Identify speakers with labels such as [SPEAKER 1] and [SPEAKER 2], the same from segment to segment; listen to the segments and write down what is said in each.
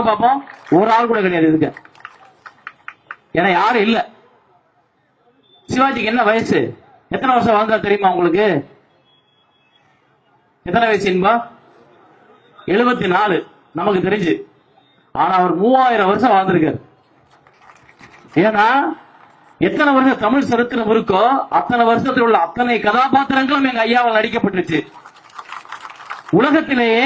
[SPEAKER 1] பாப்போம். ஒரு ஆள் கூட கிடையாது இதுக்கு. ஏன்னா யாரும் இல்ல. சிவாஜிக்கு என்ன வயசு? எத்தனை வருஷம் வாழ்ந்தார் தெரியுமா உங்களுக்கு? எத்தனை வயசு என்பா? 74 நமக்கு தெரிஞ்சு. ஆனா அவர் 3000 வருஷம் வாழ்ந்திருக்காரு. ஏன்னா எத்தனை வருஷம் தமிழ் சரித்திரம் இருக்கோ அத்தனை வருஷத்தில் உள்ள அத்தனை கதாபாத்திரங்களும் எங்க ஐயாவால் நடிக்கப்பட்டுச்சு. உலகத்திலேயே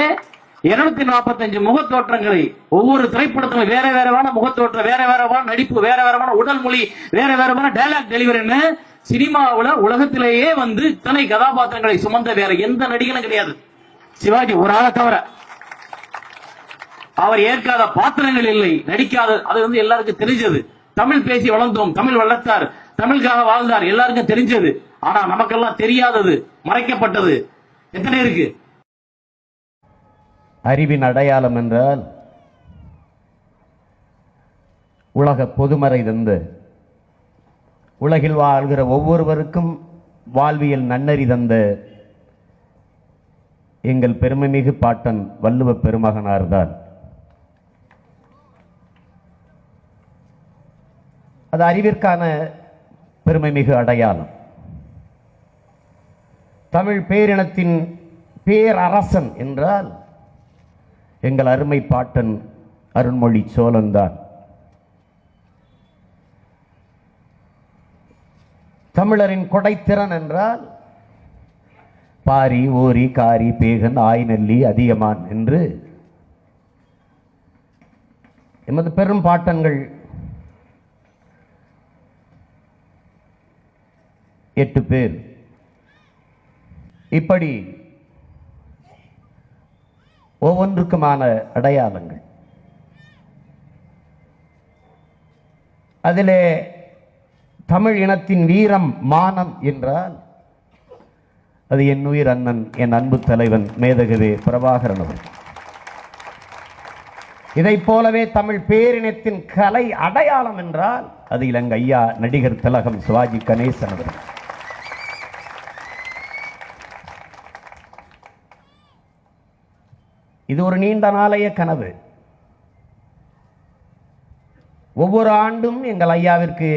[SPEAKER 1] 245 முகத்தோற்றங்களை ஒவ்வொரு திரைப்படத்திலும் வேற வேறவான முகத்தோற்றம், வேற வேறவான நடிப்பு, வேற வேறவான உடல் மொழி, வேற வேறவான டயலாக் டெலிவரின்னு சினிமாவுல உலகத்திலேயே வந்து இத்தனை கதாபாத்திரங்களை சுமந்த வேற எந்த நடிகனும் கிடையாது, சிவாஜி ஒரு ஆளை தவிர. அவர் ஏற்காத பாத்திரங்கள் இல்லை, நடிக்காத. அது வந்து எல்லாருக்கும் தெரிஞ்சது. தமிழ் பேசி வளர்ந்தோம், தமிழ் வளர்த்தார், தமிழுக்காக வாழ்ந்தார், எல்லாருக்கும் தெரிஞ்சது. ஆனா நமக்கெல்லாம் தெரியாதது, மறைக்கப்பட்டது எத்தனை இருக்கு?
[SPEAKER 2] அறிவின் அடையாளம் என்றால் உலக பொதுமறை தந்து உலகில் வாழ்கிற ஒவ்வொருவருக்கும் வாழ்வியல் நன்னறி தந்த எங்கள் பெருமைமிகு பாட்டன் வள்ளுவ பெருமகனார்தான். அது அறிவிற்கான பெருமைமிகு அடையாளம். தமிழ் பேரினத்தின் பேரரசன் என்றால் எங்கள் அருமை பாட்டன் அருண்மொழி சோழன் தான். தமிழரின் கொடைத்திறன் என்றால் பாரி, ஓரி, காரி, பேகன், ஆய்நெல்லி, அதியமான் என்று எமது பெரும் பாட்டன்கள் 8 பேர். இப்படி ஒவ்வொன்றுக்குமான அடையாளங்கள். அதிலே தமிழ் இனத்தின் வீரம், மானம் என்றால் அது என் உயிர் அண்ணன், என் அன்பு தலைவன் மேதகவே பிரபாகரன் அவர்கள். இதைப் போலவே தமிழ் பேரினத்தின் கலை அடையாளம் என்றால் அது இலங்கை ஐயா நடிகர் திலகம் சிவாஜி கணேசன் அவர்கள். இது ஒரு நீண்ட நாளைய கனவு. ஒவ்வொரு ஆண்டும் எங்கள் ஐயாவிற்கு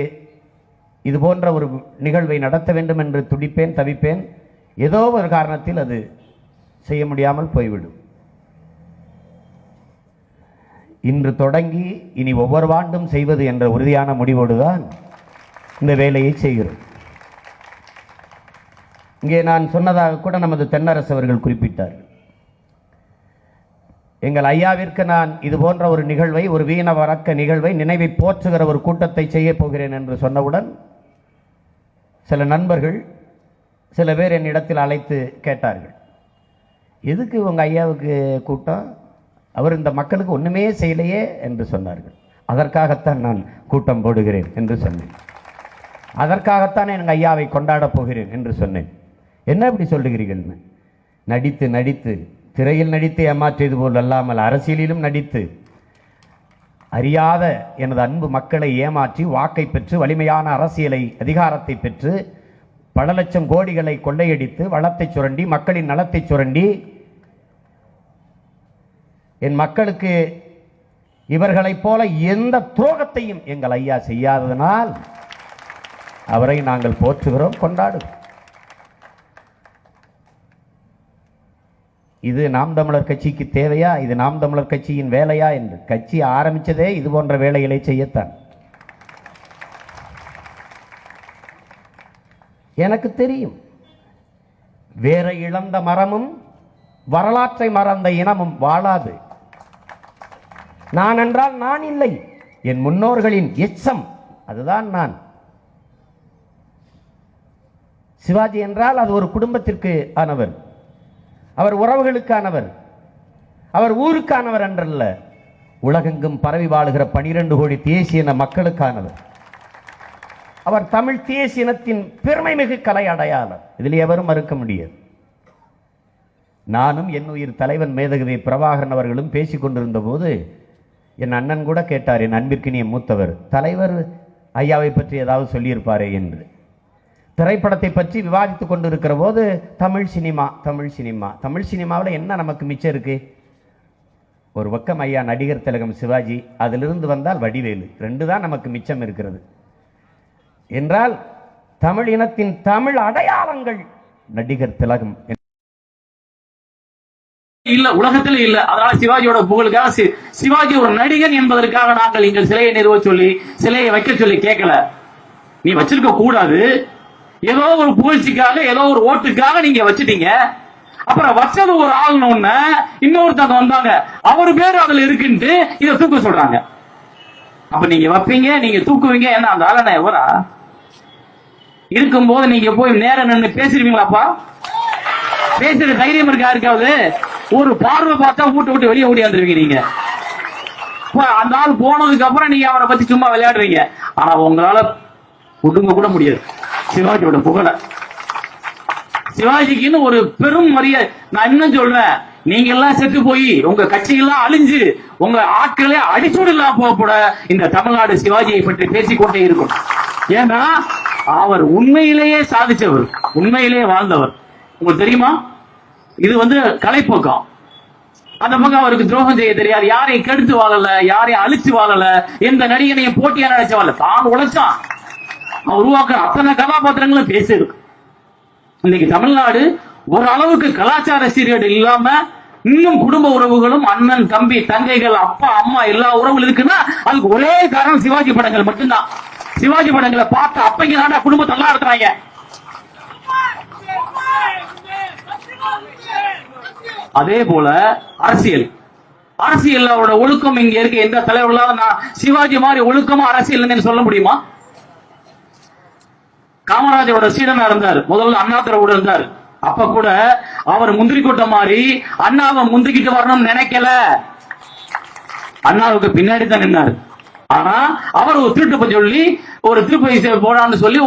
[SPEAKER 2] இது போன்ற ஒரு நிகழ்வை நடத்த வேண்டும் என்று துடிப்பேன், தவிப்பேன். ஏதோ ஒரு காரணத்தில் அது செய்ய முடியாமல் போய்விடும். இன்று தொடங்கி இனி ஒவ்வொரு ஆண்டும் செய்வது என்ற உறுதியான முடிவோடுதான் இந்த வேலையை செய்கிறோம். இங்கே நான் சொன்னதாக கூட நமது தென்னரசு அவர்கள் குறிப்பிட்டார். எங்கள் ஐயாவிற்கு நான் இது போன்ற ஒரு நிகழ்வை, ஒரு வீண வழக்க நிகழ்வை, நினைவை போற்றுகிற ஒரு கூட்டத்தை செய்ய போகிறேன் என்று சொன்னவுடன் சில நண்பர்கள், சில பேர் என்னிடத்தில் அழைத்து கேட்டார்கள், எதுக்கு உங்கள் ஐயாவுக்கு கூட்டம்? அவர் இந்த மக்களுக்கு ஒன்றுமே செய்யலையே என்று சொன்னார்கள். அதற்காகத்தான் நான் கூட்டம் போடுகிறேன் என்று சொன்னேன். அதற்காகத்தான் எங்கள் ஐயாவை கொண்டாடப் போகிறேன் என்று சொன்னேன். என்ன இப்படி சொல்லுகிறீர்கள்? நடித்து நடித்து, திரையில் நடித்து ஏமாற்றியது போல் அல்லாமல் அரசியலிலும் நடித்து அறியாத எனது அன்பு மக்களை ஏமாற்றி வாக்கை பெற்று வலிமையான அரசியலை, அதிகாரத்தை பெற்று பல லட்சம் கோடிகளை கொள்ளையடித்து வளத்தை சுரண்டி, மக்களின் நலத்தை சுரண்டி, என் மக்களுக்கு இவர்களைப் போல எந்த துரோகத்தையும் எங்கள் ஐயா செய்யாததனால் அவரை நாங்கள் போற்றுகிறோம், கொண்டாடுகிறோம். இது நாம் தமிழர் கட்சிக்கு தேவையா? இது நாம் தமிழர் கட்சியின் வேலையா? என்று கட்சி ஆரம்பித்ததே இது போன்ற வேலைகளை செய்யத்தான். எனக்கு தெரியும், வேற இழந்த மரமும் வரலாற்றை மறந்த இனமும் வாழாது. நான் என்றால் நான் இல்லை, என் முன்னோர்களின் எச்சம், அதுதான் நான். சிவாஜி என்றால் அது ஒரு குடும்பத்திற்கு ஆனவர், அவர் உறவுகளுக்கானவர், அவர் ஊருக்கானவர் என்றல்ல, உலகெங்கும் பரவி வாழுகிற 12 கோடி தேசிய மக்களுக்கானவர். அவர் தமிழ் தேசிய இனத்தின் பெருமை மிகு கலை அடையாளம். இதில் எவரும் மறுக்க முடியாது. நானும் என் உயிர் தலைவன் மேதகவி பிரபாகரன் அவர்களும் பேசிக் கொண்டிருந்த போது என் அண்ணன் கூட கேட்டார், என் அன்பிற்கினிய மூத்தவர், தலைவர் ஐயாவை பற்றி ஏதாவது சொல்லியிருப்பாரே என்று. திரைப்படத்தை பற்றி விவாதித்துக் கொண்டிருக்கிற போது தமிழ் சினிமா, தமிழ் சினிமா, தமிழ் சினிமாவில் என்ன நமக்கு மிச்சம் இருக்கு? ஒரு பக்கம் ஐயா நடிகர் திலகம் சிவாஜி, அதிலிருந்து வந்தால் வடிவேலு, ரெண்டு தான் நமக்கு மிச்சம் இருக்கிறது என்றால் தமிழ் இனத்தின் தமிழ் அடையாளங்கள் நடிகர் திலகம்
[SPEAKER 1] இல்ல, உலகத்தில் இல்ல. அதனால சிவாஜியோட புகழுக்காக சிவாஜி ஒரு நடிகன் என்பதற்காக நாங்கள் இங்க சிலையை நிறுவ சொல்லி சிலையை வைக்க சொல்லி கேட்கல. நீ வச்சிருக்க கூடாது, ஏதோ ஒரு புகழ்ச்சிக்காக ஏதோ ஒரு ஓட்டுக்காக நீங்க வச்சிட்டீங்க. அப்புறம் வச்சது ஒரு ஆள்னு இன்னொருத்தங்க வந்தாங்க, அவர் பேர் அதுல இருக்குன்ட்டு இதை தூக்க சொல்றாங்க. அப்ப நீங்க வைப்பீங்க, நீங்க தூக்குவீங்க, என்ன அந்த ஆளனை எவரா இருக்கும்போது நீங்க போய் நேரம் நின்று பேசிருவீங்களாப்பா? பேசுற தைரியம் இருக்கா? இருக்காது. ஒரு பார்வை பார்த்தா வீட்டை விட்டு வெளியே ஓடியாந்துருவீங்க நீங்க. அந்த ஆள் போனதுக்கு அப்புறம் நீங்க அவரை பத்தி சும்மா விளையாடுறீங்க. ஆனா உங்களால ஒடுங்க கூட முடியாது சிவாஜியோட புகழ. சிவாஜிக்குன்னு ஒரு பெரும் மரியாதை. நான் இன்னும் சொல்றேன், நீங்க எல்லாம் செத்து போய் உங்க கட்சிகள்லாம் அழிஞ்சு உங்க ஆட்களே அடிச்சோடு இல்லாம போக இந்த தமிழ்நாடு சிவாஜியை பற்றி பேசிக்கொண்டே இருக்கும். ஏன்னா அவர் உண்மையிலேயே சாதிச்சவர், உண்மையிலேயே வாழ்ந்தவர். உங்களுக்கு தெரியுமா? இது கலைப்போக்கம். அந்த பக்கம் அவருக்கு துரோகம் செய்ய தெரியாது, யாரையும் கெடுத்து வாழல, யாரையும் அழிச்சு வாழல, எந்த நடிகனையும் போட்டியா நினைச்ச வாழல, தான் உழைச்சான். உருவாக்குற அத்தனை கதாபாத்திரங்களும் பேசியிருக்கு. இன்னைக்கு தமிழ்நாடு ஒரு அளவுக்கு கலாச்சார சீர்கேடு இல்லாம இன்னும் குடும்ப உறவுகளும் அண்ணன் தம்பி தங்கைகள் அப்பா அம்மா எல்லா உறவுகள் இருக்குன்னா அதுக்கு ஒரே காரணம் சிவாஜி படங்கள் மட்டும்தான். சிவாஜி படங்களை பார்த்து அப்பங்க தான் குடும்பத்தை நல்லா இருக்கிறாங்க. அதே போல அரசியல் ஒழுக்கம் இங்க இருக்க எந்த தலைவர்களாவது நான் சிவாஜி மாதிரி ஒழுக்கமா அரசியல் சொல்ல முடியுமா? காமராஜரோட சீடனா இருந்தார், முதல்ல அண்ணாதுரையோட இருந்தார். அப்ப கூட அவர் முந்திரி கூட்டம் மாதிரி அண்ணாவை முந்திக்கிட்டு வரணும்னு நினைக்கல, அண்ணாவுக்கு பின்னாடி தான் நின்னார். ஆனா அவர் ஒரு திருட்டு சொல்லி ஒரு திருப்பதி போடான்னு சொல்லி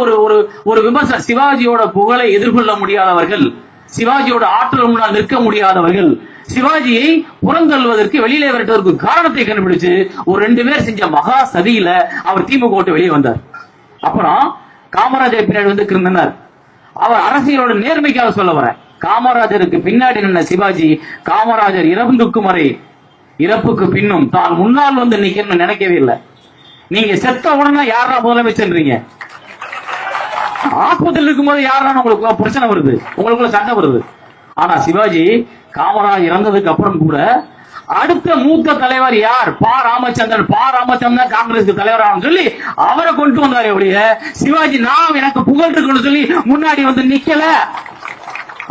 [SPEAKER 1] ஒரு விமர்சனம். சிவாஜியோட புகழை எதிர்கொள்ள முடியாதவர்கள், சிவாஜியோட ஆற்றல் முன்னால் நிற்க முடியாதவர்கள், சிவாஜியை புறந்தள்ளுவதற்கு வெளியிலே விரட்டுவதற்கு காரணத்தை கண்டுபிடிச்சு ஒரு 2 பேர் செஞ்ச மகா சதியில அவர் திமுக விட்டு வெளியே வந்தார். அப்புறம் காமராஜர் பின்னாடி இருந்தார். அவர் அரசியலோட நேர்மைக்காக சொல்ல வர, காமராஜருக்கு பின்னாடி நின்ன சிவாஜி காமராஜர் இறந்துக்கும் வரை இறப்புக்கு பின்னும் தான் முன்னால் நிக்கணும்னு நினைக்கவே இல்லை. நீங்க செத்த உடனே யாரா முதலமைச்சர்ன்றீங்க, ஆஸ்பத்திரியில் இருக்கும்போது யாரான உங்களுக்கு பிரச்சனை வருது, உங்களுக்குள்ள சண்டை வருது. ஆனா சிவாஜி காமராஜர் இறந்ததுக்கு அப்புறம் கூட அடுத்த மூத்த தலைவர் யார்? பா ராமச்சந்திரன் காங்கிரஸ் தலைவர் சொல்லி அவரை கொண்டு வந்தாரு. ஒழிய சிவாஜி நான் எனக்கு புகழ் இருக்குன்னு சொல்லி முன்னாடி நிக்கல.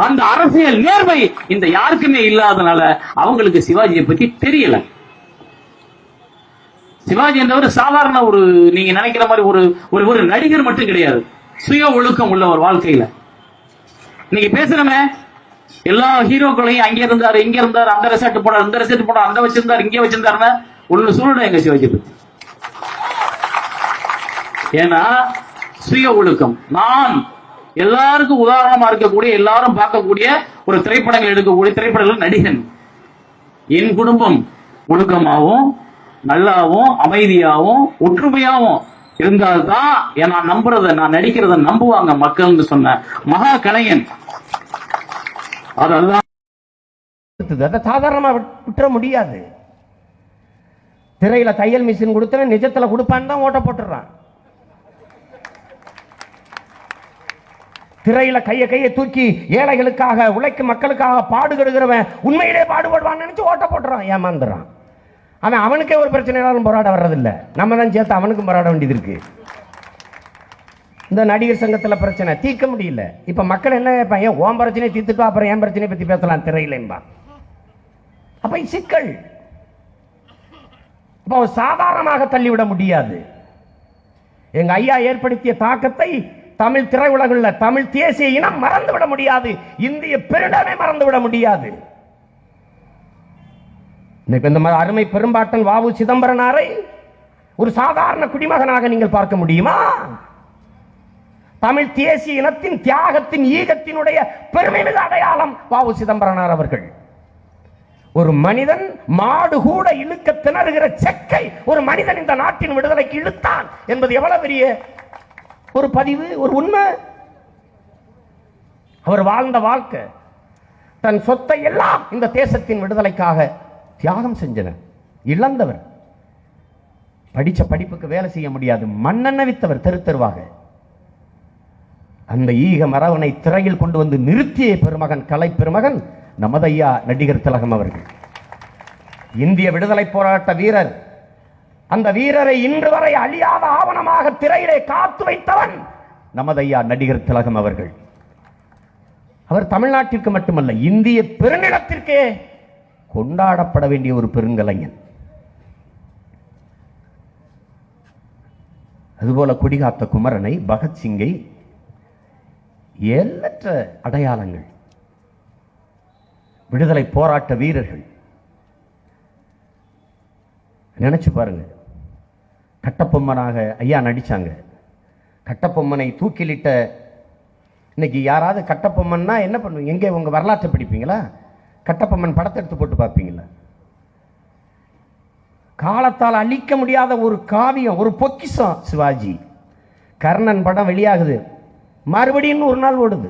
[SPEAKER 1] அந்த அரசியல் நேர்மை இந்த யாருக்குமே இல்லாதனால அவங்களுக்கு சிவாஜியை பத்தி தெரியல. சிவாஜி என்றவர் சாதாரண நீங்க நினைக்கிற மாதிரி ஒரு நடிகர் மட்டும் கிடையாது, சுய ஒழுக்கம் உள்ள ஒரு வாழ்க்கையில. நீங்க பேசுறமே எல்லா ஹீரோக்களையும் அங்க இருந்தாரு இங்க இருந்தாரு, அந்த ரெசார்ட் போனார் இந்த ரெசார்ட் போனார், அந்த வச்சிருந்தாரு இங்க வச்சிருந்தாருன்னு ஒண்ணு சொல்லணும் எங்க சிவாஜி பத்தி. ஏன்னா சுய ஒழுக்கம். நான் எல்லாருக்கும் உதாரணமா இருக்கக்கூடிய, எல்லாரும் பார்க்கக்கூடிய ஒரு திரைப்படங்கள் எடுக்கக்கூடிய திரைப்படங்கள் நடிகன். என் குடும்பம் ஒழுக்கமாகவும் நல்லாவும் அமைதியாகவும் ஒற்றுமையாகவும் இருந்தால்தான் நான் நம்புறத நான் நடிக்கிறத நம்புவாங்க மக்கள்னு சொன்ன மகா கலைஞன். அதெல்லாம்
[SPEAKER 2] சாதாரணமா விட்டுற முடியாது. திரையில தையல் மிஷின் கொடுத்த நிஜத்துல கொடுப்பான்னு தான் ஓட்ட போட்டுறான். திரையில கையை தூக்கி ஏழைகளுக்காக உழைக்கும் மக்களுக்காக பாடுபடுகிறவன் உண்மையிலே பாடுபடுவான்னு நினைச்சு ஓட்ட போட்டுறான், ஏமாந்துறான். அவன் அவனுக்கே ஒரு பிரச்சனையாலும் போராட வர்றதில்லை, நம்ம தான் சேர்த்து அவனுக்கும் போராட வேண்டியது இருக்கு. இந்த நடிகர் சங்கத்தில் பிரச்சனை தீர்க்க முடியல. இப்ப மக்கள் என்ன ஏன் ஓம் பிரச்சனையை தீர்த்துட்டோம் அப்புறம் ஏன் பிரச்சனையை பத்தி பேசலாம் திரையில. அப்ப சிக்கல் சாதாரணமாக தள்ளிவிட முடியாது. எங்க ஐயா ஏற்படுத்திய தாக்கத்தை தமிழ் திரையுலகில் தமிழ் தேசிய இனம் மறந்துவிட முடியாது, இந்திய பெருடமே மறந்துவிட முடியாது. இந்த அருமை பெரும்பாட்டன் வாவு சிதம்பரனாரை ஒரு சாதாரண குடிமகனாக நீங்கள் பார்க்க முடியுமா? தமிழ் தேசிய இனத்தின் தியாகத்தின் ஈகத்தினுடைய பெருமை மிக அடையாளம் வாவு சிதம்பரனார் அவர்கள். ஒரு மனிதன் மாடு கூட இழுக்க திணறுகிற செக்கை ஒரு மனிதன் இந்த நாட்டின் விடுதலைக்கு இழுத்தான் என்பது எவ்வளவு பெரிய ஒரு பதிவு, ஒரு உண்மை. அவர் வாழ்ந்த வாழ்க்கை, தன் சொத்தை எல்லாம் இந்த தேசத்தின் விடுதலைக்காக தியாகம் செஞ்சவர், இழந்தவர், படிச்ச படிப்புக்கு வேலை செய்ய முடியாது, மண்ணெண்ண வித்தவர் தெரு தெருவாக. அந்த ஈக மரவனை திரையில் கொண்டு வந்து நிறுத்திய பெருமகன், கலை பெருமகன் நமது ஐயா நடிகர் திலகம் அவர்கள். இந்திய விடுதலை போராட்ட வீரர். அந்த வீரரை இன்று வரை அழியாத ஆவணமாக திரையிலே காத்து வைத்தவன் நமது ஐயா நடிகர் திலகம் அவர்கள். அவர் தமிழ்நாட்டிற்கு மட்டுமல்ல, இந்திய பெருநிலத்திற்கே கொண்டாடப்பட வேண்டிய ஒரு பெருங்கலைஞன். அதுபோல குடிகாத்த குமரனை, பகத்சிங்கை, எண்ணற்ற அடையாளங்கள், விடுதலை போராட்ட வீரர்கள். நினைச்சு பாருங்க, கட்டபொம்மனாக ஐயா நடிச்சாங்க. கட்டபொம்மனை தூக்கிலிட்ட இன்னைக்கு யாராவது கட்டபொம்மன்னா என்ன பண்ணுவீங்க? எங்கே உங்க வரலாற்றை படிப்பீங்களா? கட்டபொம்மன் படத்தை எடுத்து போட்டு பார்ப்பீங்களா? காலத்தால் அழிக்க முடியாத ஒரு காவியம், ஒரு பொக்கிஷம் சிவாஜி. கர்ணன் படம் வெளியாகுது, மறுபடியும் 100 நாள் ஓடுது.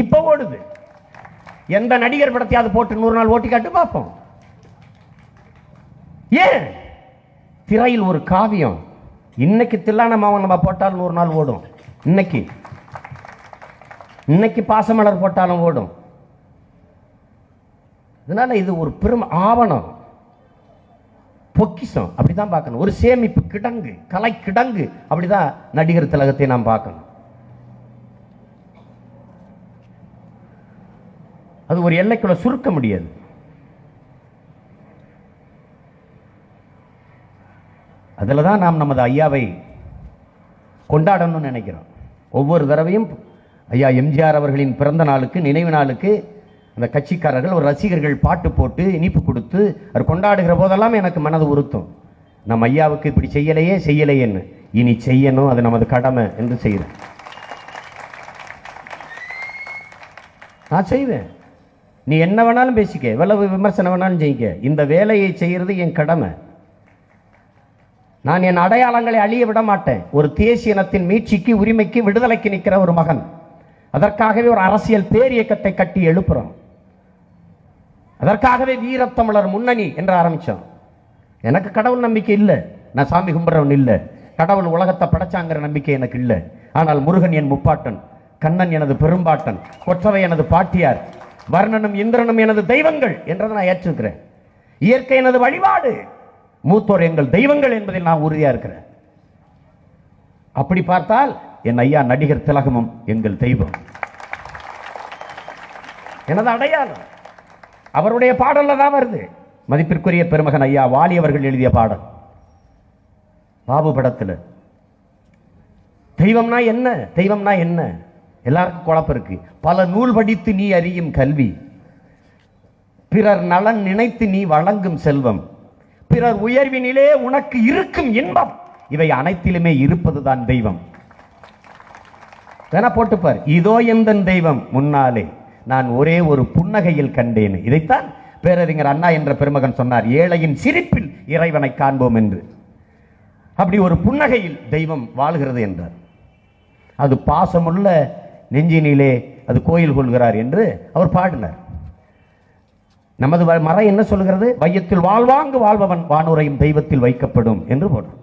[SPEAKER 2] இப்ப ஓடுது. எந்த நடிகர் படத்தையாவது போட்டு 100 நாள் ஓட்டி காட்டு பார்ப்போம். ஏன்? திரையில் ஒரு காவியம். இன்னைக்கு தில்லான மாவன் நம்ம போட்டால் 100 நாள் ஓடும். இன்னைக்கு பாசமலர் போட்டாலும் ஓடும். அதனால இது ஒரு பெரும் ஆவணம், பொக்கிஷம். அப்படிதான் பார்க்கணும். ஒரு சேமிப்பு கிடங்கு, கலை கிடங்கு. அப்படிதான் நடிகர் திலகத்தை நாம் பார்க்கணும். அது ஒரு எல்லைக்குள்ள சுருக்க முடியாது. அதில் தான் நாம் நமது ஐயாவை கொண்டாடணும்னு நினைக்கிறோம். ஒவ்வொரு தடவையும் ஐயா எம்ஜிஆர் அவர்களின் பிறந்த நாளுக்கு, நினைவு நாளுக்கு அந்த கட்சிக்காரர்கள், ஒரு ரசிகர்கள் பாட்டு போட்டு இனிப்பு கொடுத்து அவர் கொண்டாடுகிற போதெல்லாம் எனக்கு மனது உறுத்தும். நம்ம ஐயாவுக்கு இப்படி செய்யலையேன்னு. இனி செய்யணும், அது நமது கடமை என்று செய்கிறேன். நான் செய்வேன். நீ என்ன வேணாலும் பேசிக்க, எவ்வளவு விமர்சனம் வேணாலும் செய்ய, இந்த வேலையை செய்யறது என் கடமை. நான் என் அடையாளங்களை அழிய விட மாட்டேன். ஒரு தேசிய இனத்தின் மீட்சிக்கு, உரிமைக்கு, விடுதலைக்கு நிற்கிற ஒரு மகன். அதற்காகவே ஒரு அரசியல் பேரியக்கத்தை கட்டி எழுப்புறோம். அதற்காகவே வீரத்தமிழர் முன்னணி என்று ஆரம்பிச்சோம். எனக்கு கடவுள் நம்பிக்கை இல்லை, நான் சாமி கும்பிட்றவன் இல்லை, கடவுள் உலகத்தை படைச்சாங்கிற நம்பிக்கை எனக்கு இல்லை. ஆனால் முருகன் என் முப்பாட்டன், கண்ணன் எனது பெரும்பாட்டன், கொற்றவை எனது பாட்டியார், வர்ணனும் இந்திரனும் எனது தெய்வங்கள் என்றதை நான் ஏற்றிருக்கிறேன். இயற்கை எனது வழிபாடு, மூத்தோர் எங்கள் தெய்வங்கள் என்பதில் நான் உறுதியா இருக்கிறேன். அப்படி பார்த்தால் என் ஐயா நடிகர் திலகமும் எங்கள் தெய்வம், எனது அடையாளம். அவருடைய பாடல்ல தான் வருது. மதிப்பிற்குரிய பெருமகன் ஐயா வாலி அவர்கள் எழுதிய பாடல், பாபு படத்தில். தெய்வம்னா என்ன, தெய்வம்னா என்ன? எல்லாருக்கும் குழப்பம் இருக்கு. பல நூல் படித்து நீ அறியும் கல்வி, பிறர் நலன் நினைத்து நீ வழங்கும் செல்வம், பிறர் உயர்வினிலே உனக்கு இருக்கும் இன்பம், இவை அனைத்திலுமே இருப்பதுதான் தெய்வம். வேணா போட்டுப்பார், இதோ எந்தன் தெய்வம் முன்னாலே நான் ஒரே ஒரு புன்னகையில் கண்டேன். இதைத்தான் பேரறிஞர் அண்ணா என்ற பெருமகன் சொன்னார், ஏழையின் சிரிப்பில் இறைவனை காண்போம் என்று. அப்படி ஒரு புன்னகையில் தெய்வம் வாழ்கிறது என்றார். அது பாசமுள்ள நெஞ்சினிலே அது கோயில் கொள்கிறார் என்று அவர் பாடினார். நமது மறை என்ன சொல்கிறது? வையத்தில் வாழ்வாங்கு வாழ்பவன் வானுரையும் தெய்வத்தில் வைக்கப்படும் என்று போடும்.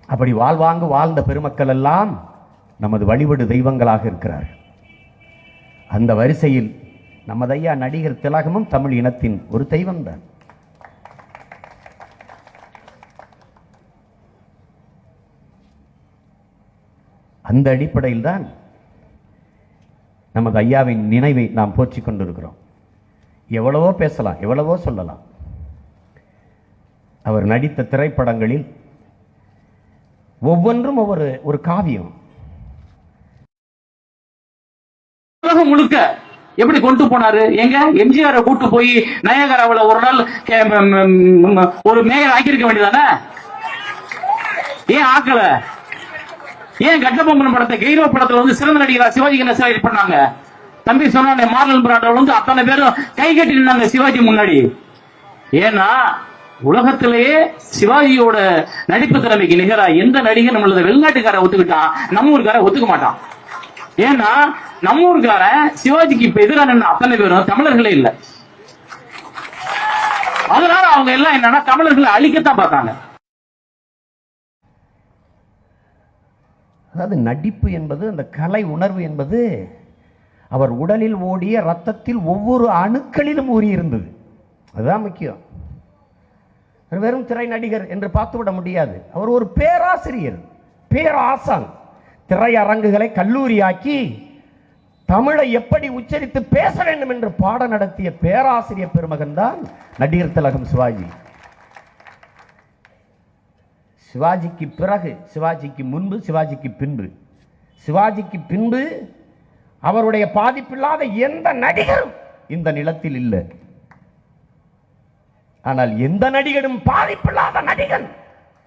[SPEAKER 2] அப்படி வாழ்வாங்கு வாழ்ந்த பெருமக்கள் எல்லாம் நமது வழிபடு தெய்வங்களாக இருக்கிறார்கள். அந்த வரிசையில் நமது ஐயா நடிகர் திலகமும் தமிழ் இனத்தின் ஒரு தெய்வம் தான். அந்த அடிப்படையில் தான் நமது ஐயாவின் நினைவை நாம் போற்றிக் கொண்டிருக்கிறோம். எவ்வளவோ பேசலாம், எவ்வளவோ சொல்லலாம். அவர் நடித்த திரைப்படங்களில் ஒவ்வொன்றும் ஒரு காவியம்.
[SPEAKER 1] உலகம் முழுக்க எப்படி கொண்டு போனாரு? எங்க எம்ஜிஆரை கூட்டு போய் நயகராவில் ஒரு நாள் ஒரு மேயர் ஆக்கியிருக்க வேண்டியதானே? ஏன் ஆக்கல? ஏன் கட்டபொம்மன் படத்தை, கைரோ படத்துல வந்து சிறந்த நடிகரா சிவாஜி என்ன செலக்ட் பண்ணாங்க? தம்பி சொன்ன மார்லன் பிராண்டோட வந்து அத்தனை பேரும் கை கட்டி நின்னாங்க சிவாஜி முன்னாடி. ஏன்னா உலகத்திலேயே சிவாஜியோட நடிப்பு திறமைக்கு நிகரா எந்த நடிகர் நம்மளது வெளிநாட்டுக்கார ஒத்துக்கிட்டான், நம்ம ஊருக்கார ஒத்துக்க மாட்டான். ஏன்னா நம்ம ஊருக்கார சிவாஜிக்கு இப்ப எதிரான அத்தனை பேரும் தமிழர்களே இல்ல. அவங்க எல்லாம் என்னன்னா தமிழர்களை அழிக்கத்தான் பார்த்தாங்க.
[SPEAKER 2] அதாவது நடிப்பு என்பது, அந்த கலை உணர்வு என்பது அவர் உடலில் ஓடிய ரத்தத்தில் ஒவ்வொரு அணுக்களிலும் ஊறி இருந்தது. அதுதான் முக்கியம். வெறும் திரை நடிகர் என்று பார்த்துவிட முடியாது. அவர் ஒரு பேராசிரியர், பேராசான். திரையரங்குகளை கல்லூரியாக்கி தமிழை எப்படி உச்சரித்து பேச வேண்டும் என்று பாடம் நடத்திய பேராசிரியர் பெருமகன் தான் நடிகர் திலகம் சிவாஜி. சிவாஜிக்கு பிறகு, சிவாஜிக்கு முன்பு, சிவாஜிக்கு பின்பு, சிவாஜிக்கு பின்பு அவருடைய பாதிப்பில்லாத எந்த நடிகரும் இந்த நிலத்தில் இல்லை. ஆனால் எந்த நடிகரும் பாதிப்பில்லாத நடிகன்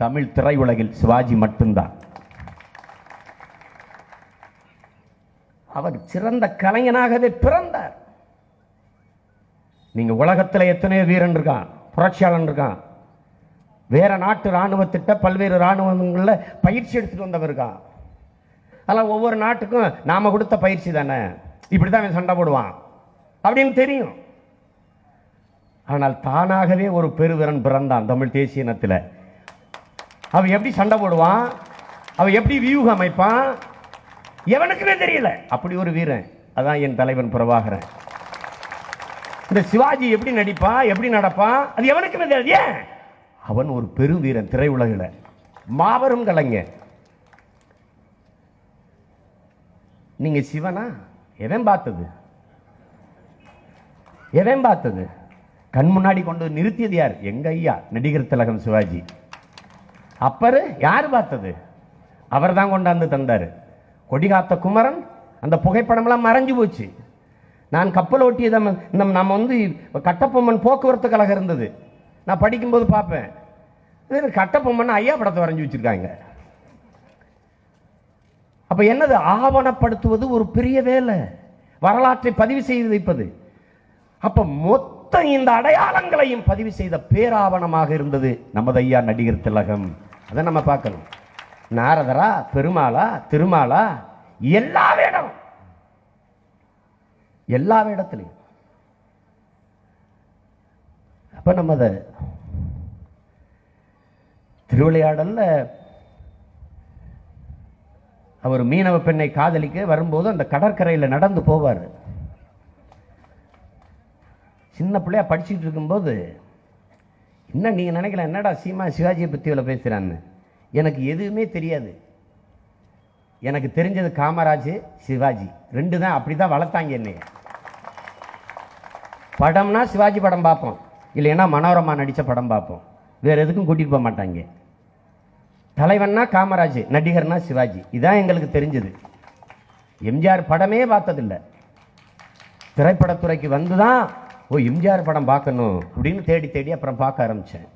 [SPEAKER 2] தமிழ் திரையுலகில் சிவாஜி மட்டும்தான். அவர் சிறந்த கலைஞனாகவே பிறந்தார். நீங்க உலகத்தில் எத்தனையோ வீரன் இருக்கான், புரட்சியாளன் இருக்கான், வேற நாட்டு இராணுவத்திட்ட பல்வேறு இராணுவங்களில் பயிற்சி எடுத்துட்டு வந்தவர் இருக்கான். அதெல்லாம் ஒவ்வொரு நாட்டுக்கும் நாம கொடுத்த பயிற்சி தானே, இப்படிதான் சண்டை போடுவான் அப்படின்னு தெரியும். ஆனால் தானாகவே ஒரு பெருவீரன் பிறந்தான் தமிழ் தேசிய இனத்தில். அவன் எப்படி சண்டை போடுவான், அவன் எப்படி வியூகம் அமைப்பான், எவனுக்குமே தெரியல. அப்படி ஒரு வீரன். அதான் என் தலைவன் பிரபாகரன். இந்த சிவாஜி எப்படி நடிப்பான், எப்படி நடப்பான், அது எவனுக்குமே தெரியாது. ஏன்? அவன் ஒரு பெரும் வீரன், திரையுலகில் மாபெரும் கலைஞர். நீங்க சிவனா? எவன் பார்த்தது? எவன் பார்த்தது? கண் முன்னாடி கொண்டு நிறுத்தியது யார்? எங்க ஐயா நடிகர் திலகம் சிவாஜி. அப்பரு யாரு பார்த்தது? அவர் தான் கொண்டாந்து தந்தாரு. கொடிகாத்த குமரன் அந்த புகைப்படம்லாம் மறைஞ்சு போச்சு. நான் கப்பல் ஓட்டியதை நம்ம வந்து கட்டபொம்மன் போக்குவரத்து கழகம் இருந்தது, நான் படிக்கும்போது பார்ப்பேன். கட்டபொம்மன் ஐயா படத்தை வரைஞ்சி வச்சிருக்காங்க. அப்ப என்னது? ஆவணப்படுத்துவது ஒரு பெரிய வேலை, வரலாற்றை பதிவு செய்து வைப்பது. அப்ப மொத்த இந்த அடையாளங்களையும் பதிவு செய்த பேராவணமாக இருந்தது நமது ஐயா நடிகர் திலகம். அதை நம்ம பார்க்கணும். நாரதரா, பெருமாளா, திருமாலா, எல்லா வேடம், எல்லா வேடத்திலையும். அப்ப நம்ம அதை திருவிளையாடல்ல அவர் மீனவ பெண்ணை காதலிக்க வரும்போது அந்த கடற்கரையில் நடந்து போவார். சின்ன பிள்ளையா படிச்சுட்டு இருக்கும்போது, என்ன நீங்க நினைக்கல, என்னடா சீமா சிவாஜியை பத்தி இவ்வளவு பேசுறான்னு. எனக்கு எதுவுமே தெரியாது. எனக்கு தெரிஞ்சது காமராஜ், சிவாஜி ரெண்டு தான். அப்படிதான் வளர்த்தாங்க என்னைய. படம்னா சிவாஜி படம் பார்ப்போம், இல்லைன்னா மனோரமா நடிச்ச படம் பார்ப்போம், வேற எதுக்கும் கூட்டிட்டு போக மாட்டாங்க. தலைவன்னா காமராஜ், நடிகர்னா சிவாஜி, இதான் எங்களுக்கு தெரிஞ்சது. எம்ஜிஆர் படமே பார்த்ததில்லை. திரைப்படத்துறைக்கு வந்துதான் ஓ எம்ஜிஆர் படம் பார்க்கணும் அப்படின்னு தேடி தேடி அப்புறம் பார்க்க ஆரம்பிச்சேன்.